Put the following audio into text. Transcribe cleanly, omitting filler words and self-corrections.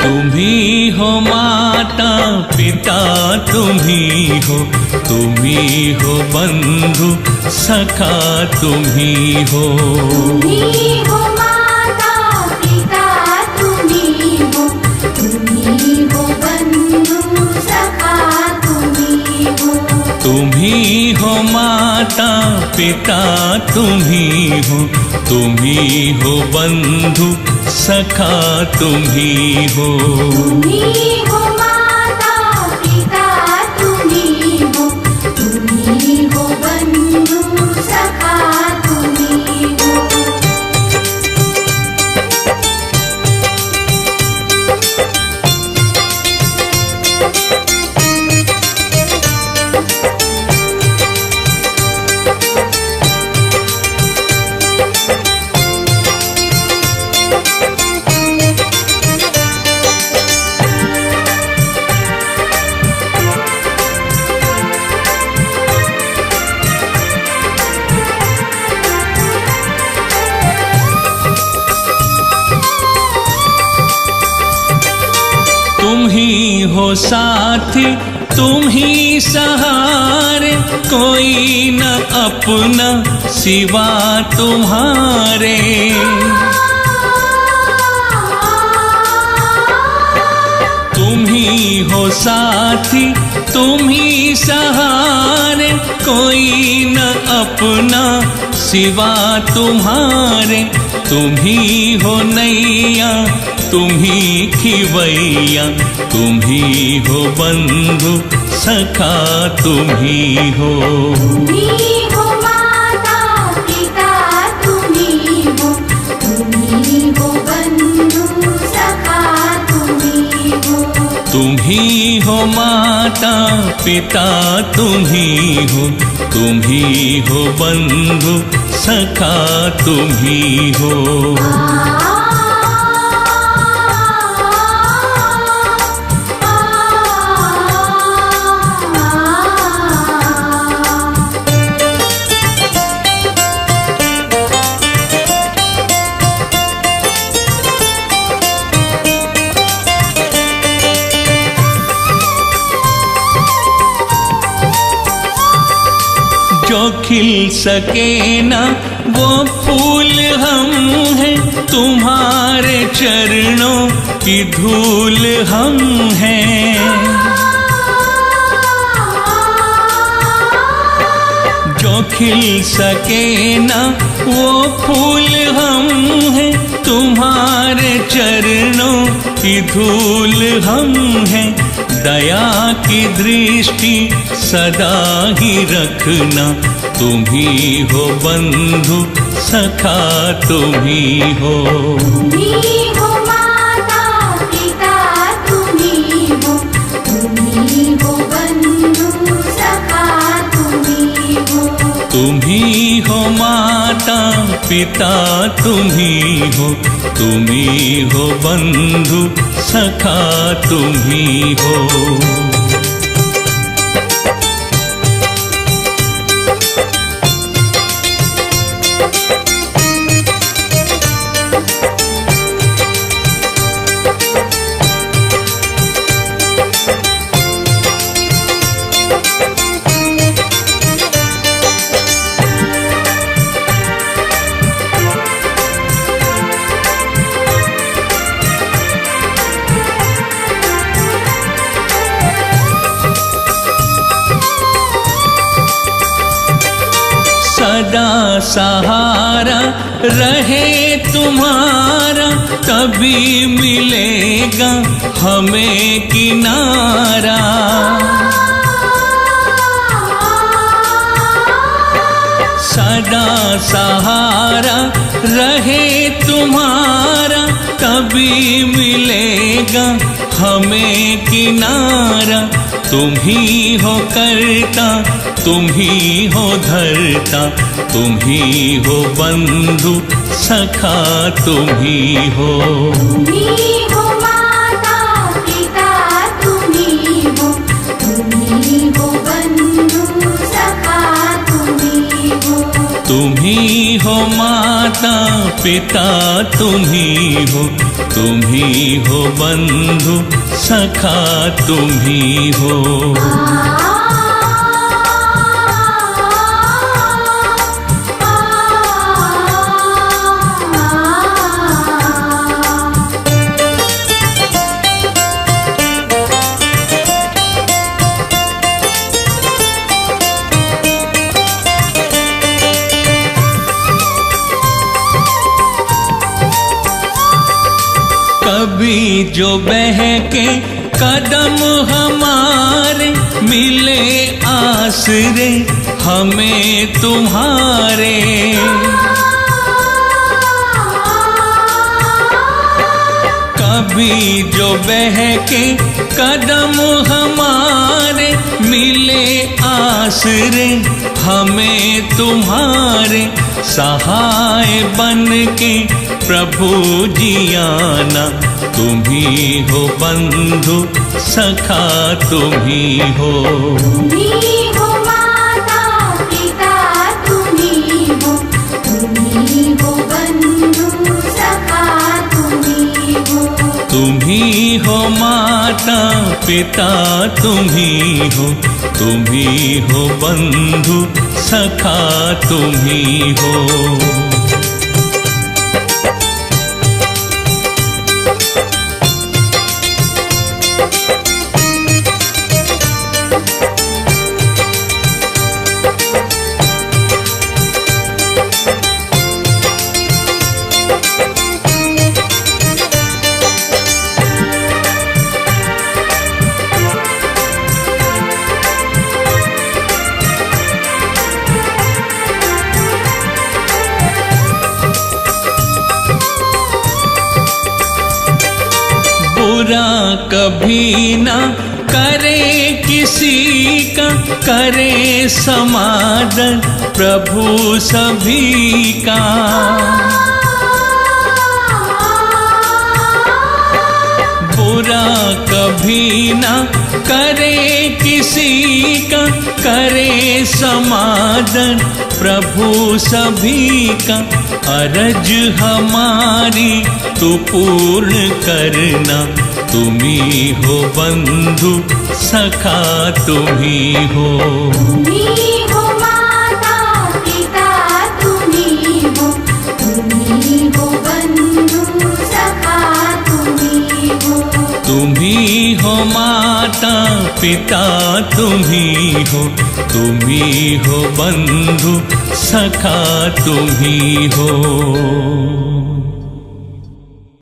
तुम्ही हो माता पिता, तुम्ही हो बंधु सखा, तुम्ही हो। तुम्ही हो माता पिता, तुम्ही हो बंधु सखा, तुम्ही हो। तुम्ही हो माता पिता, तुम्ही हो बंधु सखा, तुम्ही हो। तुम्ही हो माता पिता, तुम्ही हो बंधु सखा, तुम्ही हो। तुम्ही हो साथी, तुम्ही सहारे, कोई न अपना सिवा तुम्हारे। तुम्ही हो साथी, तुम्ही सहारे, कोई न अपना सिवा तुम्हारे। तुम्ही हो नैया, तुम्ही खिवैया, तुम्ही हो बंधु सखा, तुम्ही हो। तुम्ही हो माता पिता, तुम्ही हो बंधु सखा, तुम्ही हो। तुम्ही हो माता पिता, तुम्ही हो बंधु सखा, तुम्ही हो। जो खिल सके ना वो फूल हम हैं, तुम्हारे चरणों की धूल हम हैं। जो खिल सके ना वो फूल हम हैं, तुम्हारे चरणों की धूल हम हैं। दया की दृष्टि सदा ही रखना, तुम्ही हो बंधु सखा, तुम्ही हो। तुम्ही हो माता पिता, तुम्ही हो बंधु सखा, तुम्ही हो। तुम्ही हो माता पिता, तुम्ही हो बंधु सखा, तुम्ही हो। सदा सहारा रहे तुम्हारा, कभी मिलेगा हमें किनारा। सदा सहारा रहे तुम्हारा, कभी मिलेगा हमें किनारा। तुम्ही हो करता, तुम्ही हो धरता, तुम्ही हो बंधु सखा, तुम्ही हो। तुम्ही हो माता पिता, तुम्ही हो बंधु सखा, तुम्ही हो। तुम्ही हो माता पिता तुम ही हो बंधु सखा तुम ही हो। कभी जो बहके कदम हमारे, मिले आसरे हमें तुम्हारे। कभी जो बहके कदम हमारे, मिले आसरे हमें तुम्हारे। सहाय बन के प्रभु जी आना, तुम ही हो बंधु सखा तुम ही हो। तुम ही हो माता पिता तुम ही हो, तुम ही हो बंधु सखा तुम ही हो। तुम ही हो माता पिता तुम ही हो, तुम ही हो बंधु सखा तुम ही हो। बुरा कभी ना करे किसी का, करे समादर प्रभु सभी का। बुरा कभी ना करे किसी का, करे समादर प्रभु सभी का। अरज हमारी तू पूर्ण करना, तुम ही हो बंधु सखा तुम ही हो। तुम ही हो माता पिता तुम ही हो, तुम ही हो बंधु सखा तुम ही हो। तुम ही हो माता पिता तुम ही हो, तुम ही हो बंधु सखा तुम ही हो।